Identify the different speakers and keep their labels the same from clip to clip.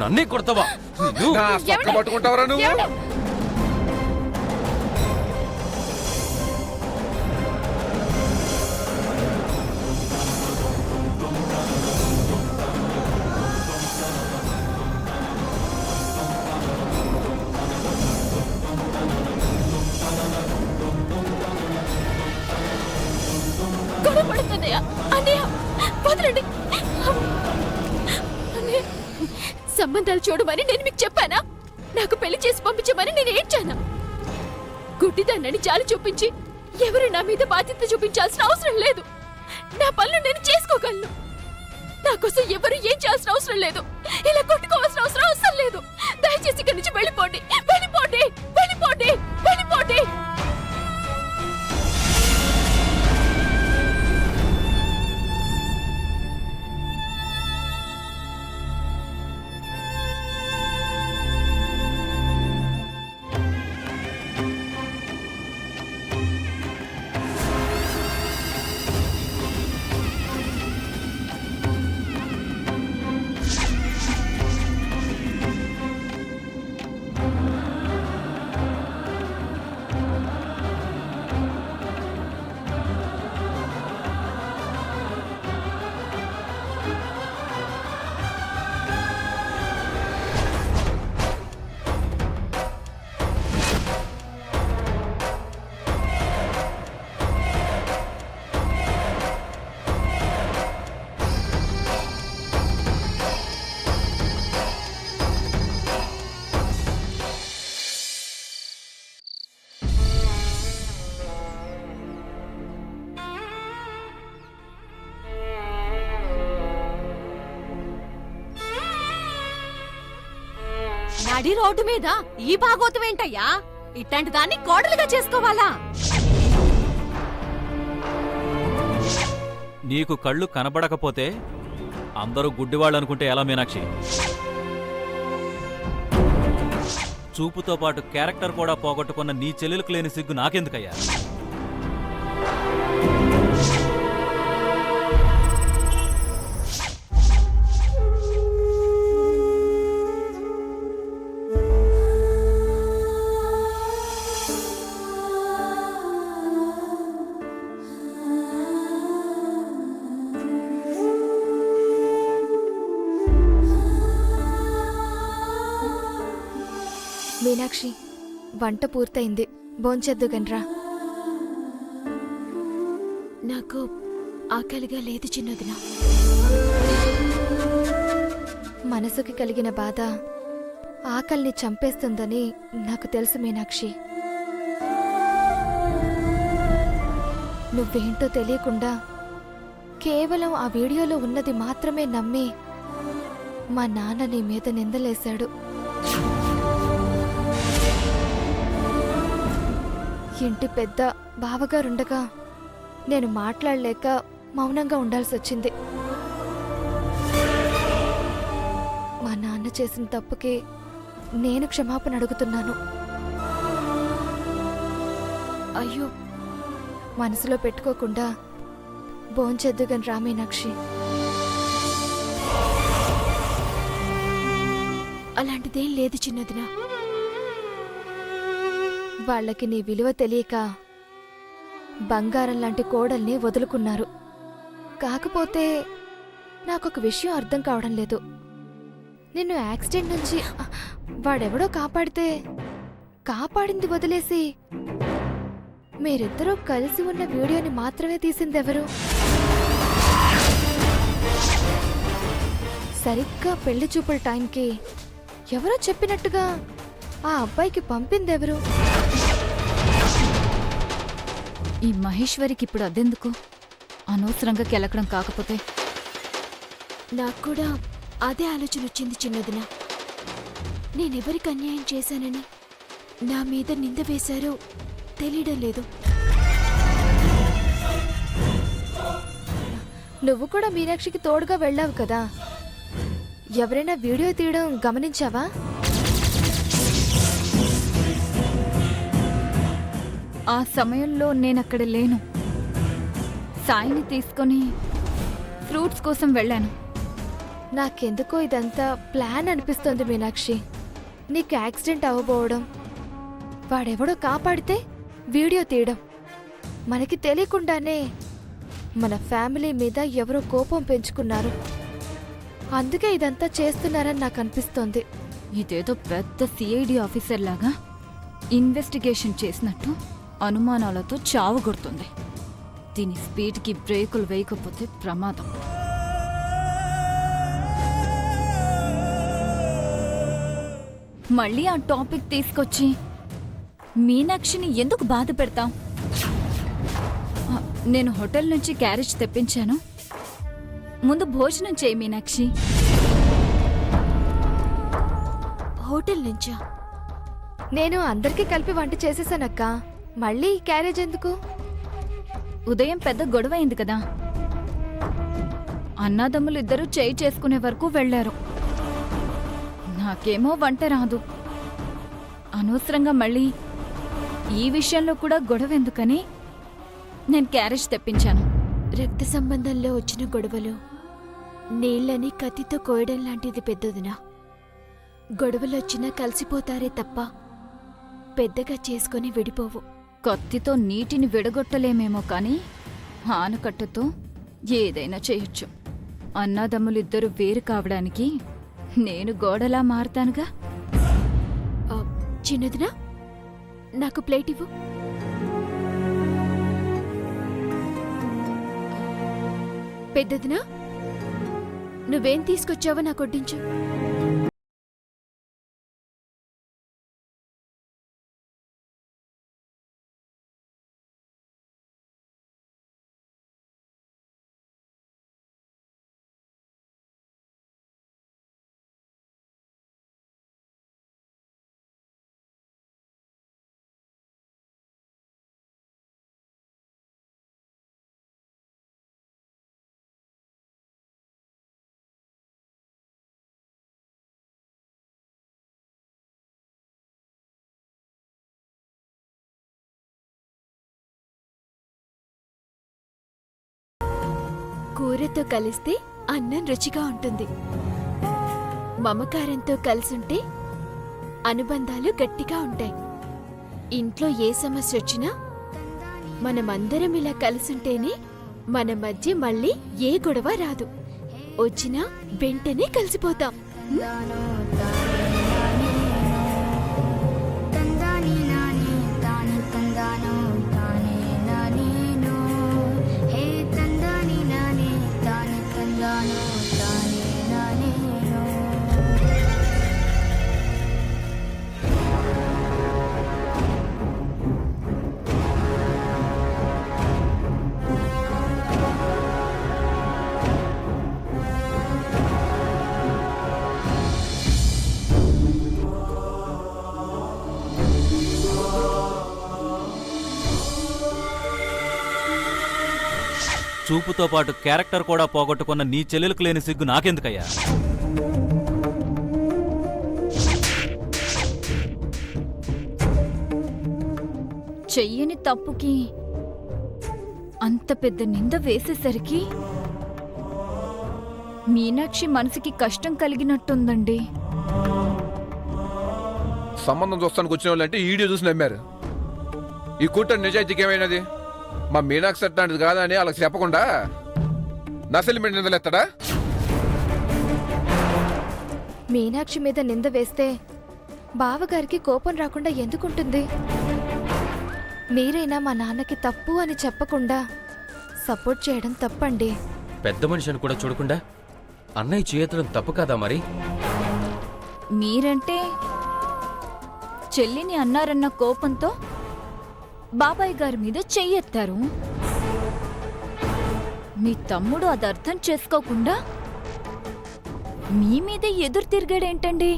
Speaker 1: నన్నే కొడతావా?
Speaker 2: నా సొక్క పట్టుకుంటావరా నువ్వు?
Speaker 3: గొడవ పడుతుందయ్యా అన్నయ్య, వదలండి. అన్నయ్య, సంబంధాలు చూడమని నేను మీకు చెప్పానా? నాకు పెళ్లి చేసి పంపించమని నేను ఏడ్చానా? గుడ్డిదాన్నని జాలి చూపించి ఎవరు నా మీద బాధ్యత చూపించాల్సిన అవసరం లేదు. నా పనులు నేను చేసుకోగలను. నా కోసం ఎవరు ఏం చేయాల్సిన అవసరం లేదు. ఇలా కొట్టుకోవాల్సిన అవసరం అసలు లేదు. దయచేసి ఇక్కడి నుంచి వెళ్ళిపోండి, వెళ్ళిపోండి, వెళ్ళిపోండి, వెళ్ళిపోండి. నడి రోడ్డు మీద ఈ భాగోతం ఏంటయ్యా? ఇట్లాంటి దాన్ని కోడలుగా చేసుకోవాలా?
Speaker 1: నీకు కళ్ళు కనబడకపోతే అందరూ గుడ్డివాళ్ళు అనుకుంటే ఎలా మీనాక్షి? చూపుతో పాటు క్యారెక్టర్ కూడా పోగొట్టుకున్న నీ చెల్లెలకు లేని సిగ్గు నాకెందుకయ్యా?
Speaker 4: మీనాక్షి, వంట పూర్తయింది, భోంచేద్దుగన్రా.
Speaker 3: నాకు ఆకలిగా లేదు చిన్నదినా.
Speaker 4: మనసుకి కలిగిన బాధ ఆకలిని చంపేస్తుందని నాకు తెలుసు మీనాక్షి. నువ్వేంటో తెలియకుండా కేవలం ఆ వీడియోలో ఉన్నది మాత్రమే నమ్మి మా నాన్న నీ మీద నిందలేశాడు. ఇంటి పెద్ద బావగారుండగా నేను మాట్లాడలేక మౌనంగా ఉండాల్సొచ్చింది. మా నాన్న చేసిన తప్పుకి నేను క్షమాపణ అడుగుతున్నాను.
Speaker 3: అయ్యో,
Speaker 4: మనసులో పెట్టుకోకుండా భోంచేద్దుగని రా మీనాక్షి.
Speaker 3: అలాంటిదేం లేదు చిన్నదినా.
Speaker 4: వాళ్ళకి నీ విలువ తెలియక బంగారం లాంటి కోడల్ని వదులుకున్నారు. కాకపోతే నాకొక విషయం అర్థం కావడం లేదు. నిన్ను యాక్సిడెంట్ నుంచి వాడెవడో కాపాడితే కాపాడింది వదిలేసి మీరిద్దరూ కలిసి ఉన్న వీడియోని మాత్రమే తీసిందెవరు? సరిగ్గా పెళ్లి చూపుల టైంకి ఎవరో చెప్పినట్టుగా ఆ అబ్బాయికి పంపిందెవరు?
Speaker 3: ఈ మహేశ్వరికి ఇప్పుడు అదెందుకు? అనవసరంగా కెలకడం కాకపోతే. నాకు కూడా అదే ఆలోచన వచ్చింది చిన్నదినా. నేనెవరికి అన్యాయం చేశానని నా మీద నింద వేశారో తెలియడం లేదు.
Speaker 4: నువ్వు కూడా మీనాక్షికి తోడుగా వెళ్ళావు కదా, ఎవరైనా వీడియో తీయడం గమనించావా?
Speaker 3: ఆ సమయంలో నేనక్కడ లేను. సాయిని తీసుకొని ఫ్రూట్స్ కోసం వెళ్ళాను.
Speaker 4: నాకెందుకో ఇదంతా ప్లాన్ అనిపిస్తుంది మీనాక్షి. నీకు యాక్సిడెంట్ అవ్వబోవడం, వాడెవడో కాపాడితే వీడియో తీయడం, మనకి తెలియకుండానే మన ఫ్యామిలీ మీద ఎవరో కోపం పెంచుకున్నారు. అందుకే ఇదంతా చేస్తున్నారని నాకు అనిపిస్తోంది.
Speaker 5: ఇదేదో పెద్ద సిఐడి ఆఫీసర్ లాగా ఇన్వెస్టిగేషన్ చేసినట్టు అనుమానాలతో చావగొడుతుంది. దీని స్పీడ్కి బ్రేకులు వేయకపోతే ప్రమాదం. మళ్ళీ ఆ టాపిక్ తీసుకొచ్చి మీనాక్షిని ఎందుకు బాధ పెడతాం? నేను హోటల్ నుంచి క్యారేజ్ తెప్పించాను, ముందు భోజనం చేయి మీనాక్షి.
Speaker 3: హోటల్ నుంచా?
Speaker 4: నేను అందరికీ కలిపి వంట చేసేసానక్క. మళ్ళీ క్యారేజ్ ఎందుకు?
Speaker 5: ఉదయం పెద్ద గొడవ అయింది కదా, అన్నాదమ్ములు ఇద్దరూ చేయి చేసుకునే వరకు వెళ్లారు. నాకేమో వంట రాదు, అనవసరంగా మళ్ళీ ఈ విషయంలో కూడా గొడవ ఎందుకని నేను క్యారేజ్ తెప్పించాను.
Speaker 3: రక్త సంబంధంలో వచ్చిన గొడవలు నీళ్ళని కత్తితో కోయడం లాంటిది పెద్దదినా. గొడవలొచ్చినా కలిసిపోతారే తప్ప పెద్దగా చేసుకొని విడిపోవు.
Speaker 5: కత్తితో నీటిని విడగొట్టలేమేమో కానీ ఆనకట్టతో ఏదైనా చేయొచ్చు. అన్నాదమ్ములిద్దరూ వేరు కావడానికి నేను గోడలా మారతానుగా.
Speaker 3: చిన్నదినా, నాకు ప్లేట్ ఇవ్వు. పెద్దదినా, నువ్వేం తీసుకొచ్చావో నాకు వడ్డించు. కూరతో కలిస్తే అన్నం రుచిగా ఉంటుంది. మమకారంతో కలిసుంటే అనుబంధాలు గట్టిగా ఉంటాయి. ఇంట్లో ఏ సమస్య వచ్చినా మనమందరం ఇలా కలిసుంటేనే మన మధ్య మళ్ళీ ఏ గొడవ రాదు. వచ్చినా వెంటనే కలిసిపోతాం.
Speaker 1: చూపుతో పాటు క్యారెక్టర్ కూడా పోగొట్టుకున్న నీ చెల్లెలకు లేని సిగ్గు నాకెందుకయ్యా?
Speaker 5: చెయ్యని తప్పుకి అంత పెద్ద నింద వేసేసరికి మీనాక్షి మనసుకి కష్టం కలిగినట్టుందండి.
Speaker 2: సంబంధం చూస్తానికి వచ్చిన వాళ్ళంటే ఈ వీడియో చూసి నమ్మారు. ఈ కూటమి నిజాయితీకి ఏమైనది? మా మీనాక్షి అట్లాంటిది కాదా అని వాళ్ళకి చెప్పకుండా నసలి మీద నిందలేస్తాడా?
Speaker 4: మీనాక్షి మీద నింద వేస్తే బావగారికి కోపం రాకుండా ఎందుకుంటుంది? మీరైనా మా నాన్నకి తప్పు అని చెప్పకుండా సపోర్ట్ చేయడం తప్పండి.
Speaker 6: పెద్ద మనిషిని కూడా చూడకుండా అన్నయ్య చేయడం తప్పు కాదా మరి?
Speaker 5: మీరంటే చెల్లిని అన్నారన్న కోపంతో బాబాయ్ గారి మీద చెయ్యెత్తారు. మీ తమ్ముడు అది అర్థం చేసుకోకుండా మీ మీదే ఎదురు తిరిగాడేంటండి?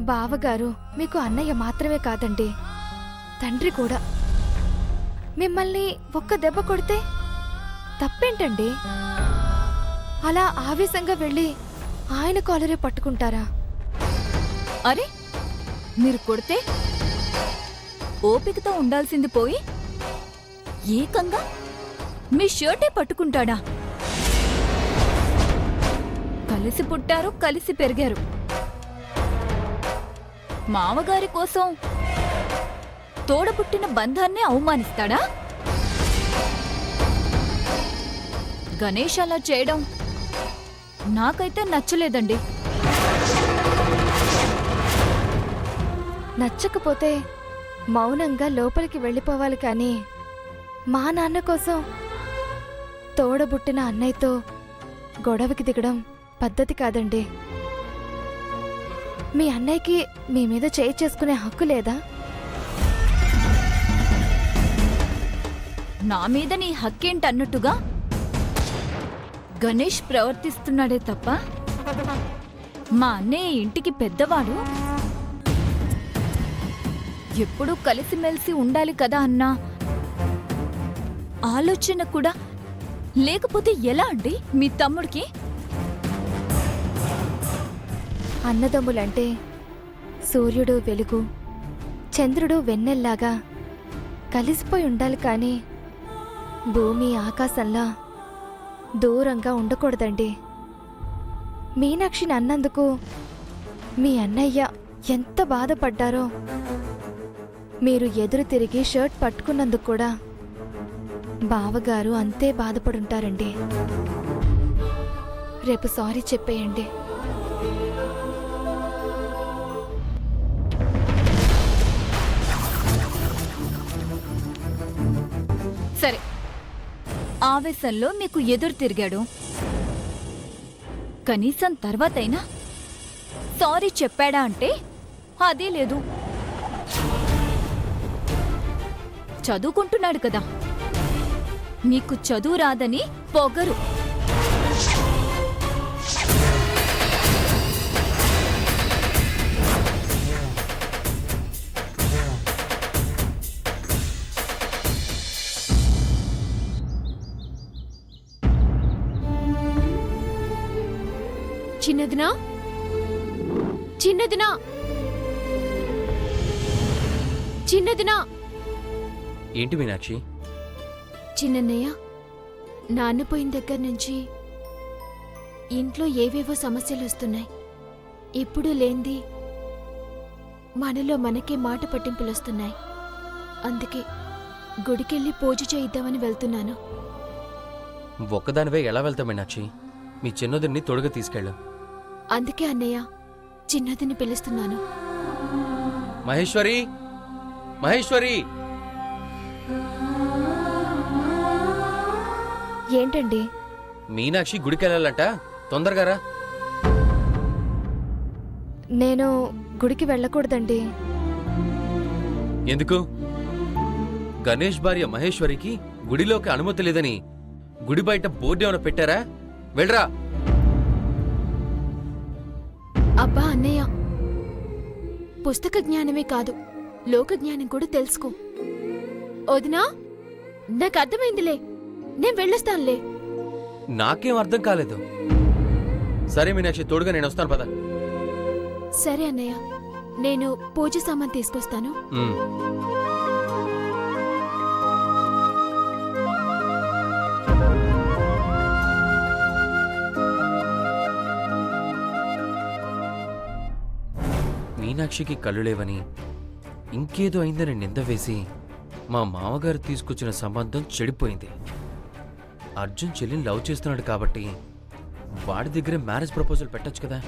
Speaker 4: బావగారు మీకు అన్నయ్య మాత్రమే కాదండి, తండ్రి కూడా. మిమ్మల్ని ఒక్క దెబ్బ కొడితే తప్పేంటండి? అలా ఆవేశంగా వెళ్ళి ఆయన కాలరే పట్టుకుంటారా?
Speaker 5: అరే, మీరు కొడితే ఓపికతో ఉండాల్సింది పోయి ఏకంగా మీ షర్టే పట్టుకుంటాడా? కలిసి పుట్టారు, కలిసి పెరిగారు. మామగారి కోసం తోడబుట్టిన బంధాన్ని అవమానిస్తాడా? గణేష్ అలా చేయడం నాకైతే నచ్చలేదండి.
Speaker 4: నచ్చకపోతే మౌనంగా లోపలికి వెళ్ళిపోవాలి కానీ మా నాన్న కోసం తోడబుట్టిన అన్నయ్యతో గొడవకి దిగడం పద్ధతి కాదండి. మీ అన్నయ్యకి మీ మీద చేయి చేసుకునే హక్కు లేదా?
Speaker 5: నా మీద నీ హక్కేంటన్నట్టుగా గణేష్ ప్రవర్తిస్తున్నాడే తప్ప మా అన్నయ్య ఇంటికి పెద్దవాడు, ఎప్పుడూ కలిసిమెలిసి ఉండాలి కదా అన్న ఆలోచన కూడా లేకపోతే ఎలా అండి మీ తమ్ముడికి?
Speaker 4: అన్నదమ్ములంటే సూర్యుడు వెలుగు, చంద్రుడు వెన్నెల్లాగా కలిసిపోయి ఉండాలి కానీ భూమి ఆకాశంలా దూరంగా ఉండకూడదండి. మీనాక్షిని అన్నందుకు మీ అన్నయ్య ఎంత బాధపడ్డారో మీరు ఎదురు తిరిగి షర్ట్ పట్టుకున్నందుకు కూడా బావగారు అంతే బాధపడుంటారండి. రేపు సారీ చెప్పేయండి.
Speaker 5: సరే, ఆవేశంలో మీకు ఎదురు తిరిగాడు, కనీసం తర్వాతైనా సారీ చెప్పాడా అంటే అదే లేదు. చదువుకుంటున్నాడు కదా, మీకు చదువు రాదని పొగరు.
Speaker 3: చిన్నదినా, చిన్నదినా, చిన్నదినా.
Speaker 6: ఏంటి మీనాక్షి?
Speaker 3: చిన్నన్నయ్య, నాన్న పోయిన దగ్గర నుంచి ఇంట్లో ఏవేవో సమస్యలు వస్తున్నాయి. ఎప్పుడూ లేంది మనలో మనకే మాట పట్టింపులు వస్తున్నాయి. అందుకే గుడికెళ్ళి పూజ చేయిద్దామని వెళ్తున్నాను.
Speaker 6: ఒక్కదానివే ఎలా వెళ్తావు మీనాక్షి? మీ చిన్నదిని తొడుగా తీసుకెళ్ళు.
Speaker 3: అందుకే అన్నయ్య చిన్నదిని పిలుస్తున్నాను.
Speaker 6: మహేశ్వరి, మహేశ్వరి!
Speaker 4: ఏంటండి?
Speaker 6: మీనాక్షి గుడికెళ్ళాలంట, తొందరగా రా.
Speaker 4: నేను గుడికి వెళ్ళకూడదండి.
Speaker 6: ఎందుకు? గణేష్ భార్య మహేశ్వరికి గుడిలోకి అనుమతి లేదని గుడి బయట బోర్డు ఏమైనా పెట్టారా? వెళ్ళరా.
Speaker 3: అబ్బా అన్నయ్య, పుస్తక జ్ఞానమే కాదు, లోక జ్ఞానం కూడా తెలుసుకో. వదినా, నాకు అర్థమైందిలే, నేను వెళ్ళొస్తానులే.
Speaker 6: నాకేం అర్థం కాలేదు. సరే మీనాక్షి, తోడుగా నేను వస్తాను పద.
Speaker 3: సరే అన్నయ్య, నేను పూజ సామాన్ తీసుకొస్తాను.
Speaker 6: ఉమ్. మీనాక్షికి కళ్ళు లేవని ఇంకేదో అయిందని నింద వేసి మా మామగారు తీసుకొచ్చిన సంబంధం చెడిపోయింది. అర్జున్ చెల్లిని లవ్ చేస్తున్నాడు కాబట్టి వాడి దగ్గరే మ్యారేజ్ ప్రపోజల్ పెట్టొచ్చు కదా.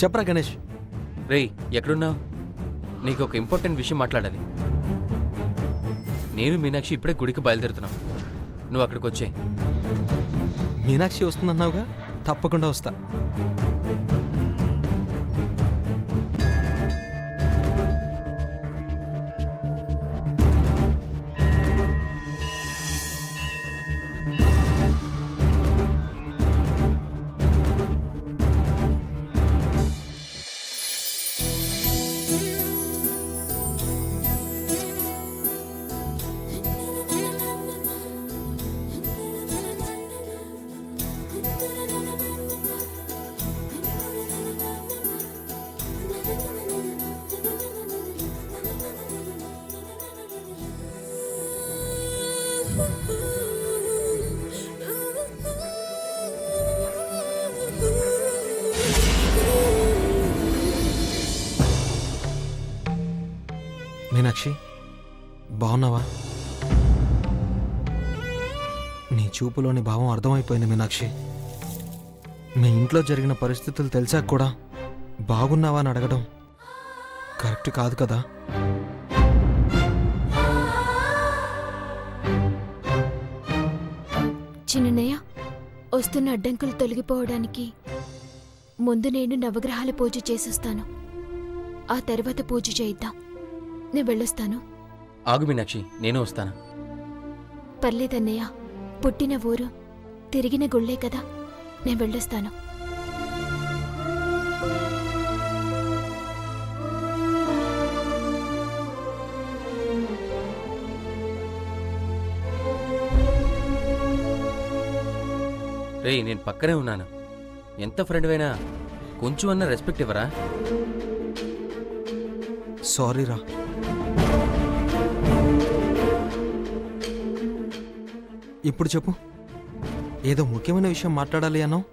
Speaker 7: చెప్పరా గణేష్?
Speaker 6: రేయ్, ఎక్కడున్నావు? నీకు ఒక ఇంపార్టెంట్ విషయం మాట్లాడాలి. నేను మీనాక్షి ఇప్పుడే గుడికి బయలుదేరుతున్నాం. నువ్వు అక్కడికి వచ్చే.
Speaker 7: మీనాక్షి వస్తుందన్నావుగా, తప్పకుండా వస్తా. మీనాక్షి బాగున్నావా? నీ చూపులోని భావం అర్థమైపోయింది మీనాక్షి. మీ ఇంట్లో జరిగిన పరిస్థితులు తెలిసాక కూడా బాగున్నావా అని అడగడం కరెక్ట్ కాదు కదా.
Speaker 3: చిన్నయ్య, వస్తున్న అడ్డంకులు తొలగిపోవడానికి ముందు నేను నవగ్రహాల పూజ చేసేస్తాను. ఆ తర్వాత పూజ చేయిద్దాం. నేను వెళ్ళొస్తాను.
Speaker 6: ఆగు మీనాక్షి, నేను వస్తాను.
Speaker 3: పర్లేదన్నయ్య, పుట్టిన ఊరు తిరిగిన గుళ్ళే కదా. నేను వెళ్ళొస్తాను.
Speaker 6: రేయ్, నేను పక్కనే ఉన్నాను. ఎంత ఫ్రెండ్ అయినా కొంచెం అన్న రెస్పెక్ట్ ఇవ్వరా?
Speaker 7: సారీరా. ఇప్పుడు చెప్పు, ఏదో ముఖ్యమైన విషయం మాట్లాడాలి అన్నావు.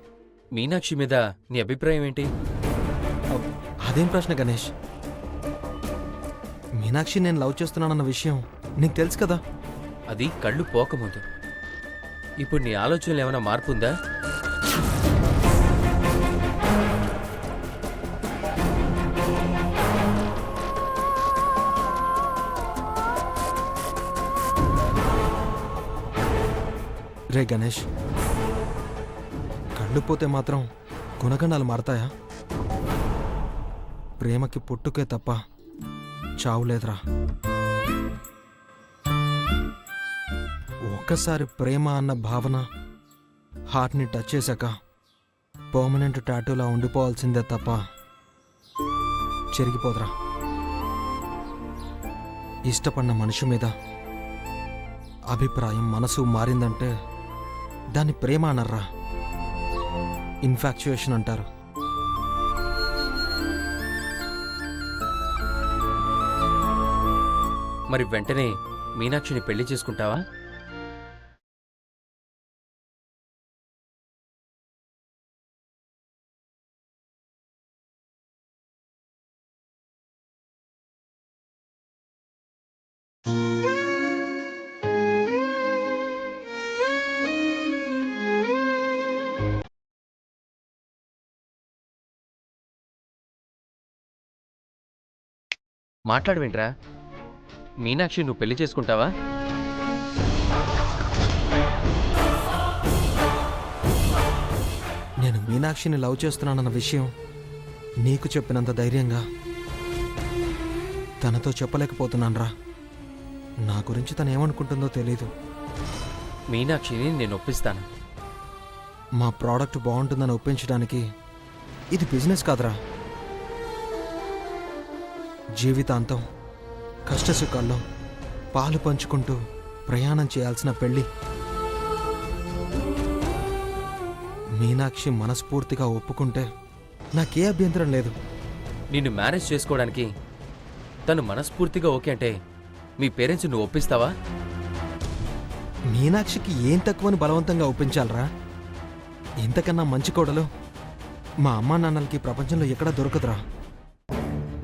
Speaker 6: మీనాక్షి మీద నీ అభిప్రాయం ఏంటి?
Speaker 7: అదేం ప్రశ్న గణేష్? మీనాక్షి నేను లవ్ చేస్తున్నానన్న విషయం నీకు తెలుసు కదా.
Speaker 6: అది కళ్ళు పోకముందు. ఇప్పుడు నీ ఆలోచనలు ఏమైనా మార్పు ఉందా?
Speaker 7: రే గణేష్, కళ్ళు పోతే మాత్రం గుణగణాలు మారతాయా? ప్రేమకి పుట్టుకే తప్ప చావులేదురా. ఒక్కసారి ప్రేమ అన్న భావన హార్ట్ని టచ్ చేశాక పర్మనెంట్ టాటూలా ఉండిపోవాల్సిందే తప్ప చెరిగిపోదురా. ఇష్టపడిన మనిషి మీద అభిప్రాయం, మనసు మారిందంటే దాన్ని ప్రేమ అనర్రా, ఇన్ఫాక్చుయేషన్ అంటారు.
Speaker 6: మరి వెంటనే మీనాక్షిని పెళ్లి చేసుకుంటావా? మాట్లాడవేంట్రా? మీనాక్షి నువ్వు పెళ్లి చేసుకుంటావా?
Speaker 7: నేను మీనాక్షిని లవ్ చేస్తున్నానన్న విషయం నీకు చెప్పినంత ధైర్యంగా తనతో చెప్పలేకపోతున్నానురా. నా గురించి తను ఏమనుకుంటుందో తెలీదు.
Speaker 6: మీనాక్షిని నేను ఒప్పిస్తాను.
Speaker 7: మా ప్రోడక్ట్ బాగుంటుందని ఒప్పించడానికి ఇది బిజినెస్ కాదురా. జీవితాంతం కష్టసుఖాల్లో పాలు పంచుకుంటూ ప్రయాణం చేయాల్సిన పెళ్ళి. మీనాక్షి మనస్ఫూర్తిగా ఒప్పుకుంటే నాకే అభ్యంతరం లేదు.
Speaker 6: నిన్ను మ్యారేజ్ చేసుకోవడానికి తను మనస్ఫూర్తిగా ఓకే అంటే మీ పేరెంట్స్ నువ్వు ఒప్పిస్తావా?
Speaker 7: మీనాక్షికి ఏం తక్కువని బలవంతంగా ఒప్పించాలరా? ఇంతకన్నా మంచి కోడలు మా అమ్మా నాన్నలకి ప్రపంచంలో ఎక్కడా దొరకదురా.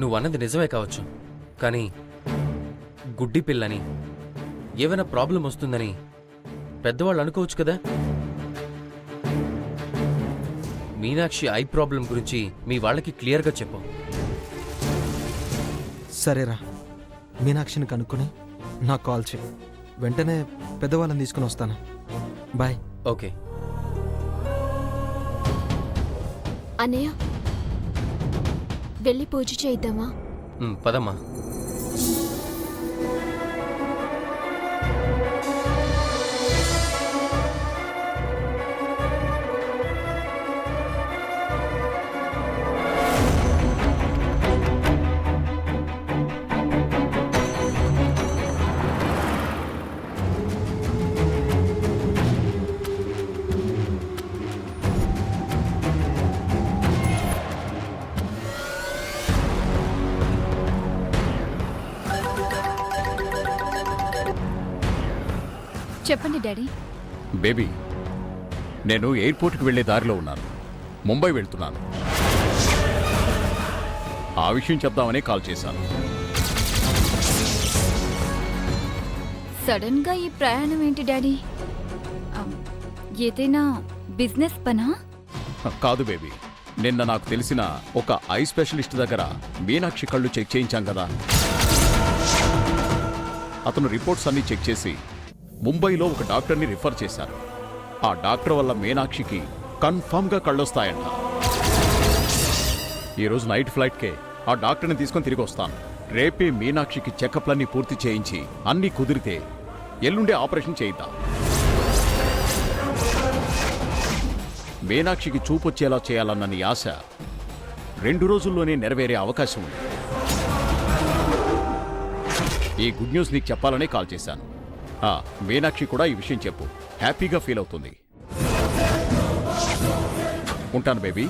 Speaker 6: నువ్వు అన్నది నిజమే కావచ్చు, కానీ గుడ్డి పిల్లని, ఏమైనా ప్రాబ్లం వస్తుందని పెద్దవాళ్ళు అనుకోవచ్చు కదా. మీనాక్షి ఐ ప్రాబ్లం గురించి మీ వాళ్ళకి క్లియర్గా చెప్పు.
Speaker 7: సరేరా, మీనాక్షిని కనుక్కొని నాకు కాల్ చేయి. వెంటనే పెద్దవాళ్ళని తీసుకుని వస్తాను. బాయ్.
Speaker 6: ఓకే.
Speaker 3: అన్నయ్య, వెళ్ళి పూజ చేద్దామా?
Speaker 6: పదమ్మా.
Speaker 5: చెప్పండి డాడీ.
Speaker 8: బేబీ, నేను ఎయిర్పోర్ట్కి వెళ్లే దారిలో ఉన్నాను. ముంబై వెళ్తున్నాను. ఆ విషయం చెప్దామని కాల్ చేశాను.
Speaker 5: సడన్ గా ఈ ప్రయాణం ఏంటి డాడీ? ఏదైనా బిజినెస్ పనా?
Speaker 8: కాదు బేబీ, నిన్న నాకు తెలిసిన ఒక ఐ స్పెషలిస్ట్ దగ్గర మీనాక్షి కళ్ళు చెక్ చేయించాం కదా. అతను రిపోర్ట్స్ అన్నీ చెక్ చేసి ముంబైలో ఒక డాక్టర్ని రిఫర్ చేశారు. ఆ డాక్టర్ వల్ల మీనాక్షికి కన్ఫామ్గా కళ్ళొస్తాయంట. ఈరోజు నైట్ ఫ్లైట్కే ఆ డాక్టర్ని తీసుకొని తిరిగి వస్తాను. రేపే మీనాక్షికి చెకప్లన్నీ పూర్తి చేయించి అన్నీ కుదిరితే ఎల్లుండే ఆపరేషన్ చేయిద్దాం. మీనాక్షికి చూపొచ్చేలా చేయాలన్న నీ ఆశ 2 రోజుల్లోనే నెరవేరే అవకాశం ఉంది. ఈ గుడ్ న్యూస్ నీకు చెప్పాలనే కాల్ చేశాను. మీనాక్షి కూడా ఈ విషయం చెప్పు, హ్యాపీగా ఫీల్ అవుతుంది. ఉంటాను బేబీ.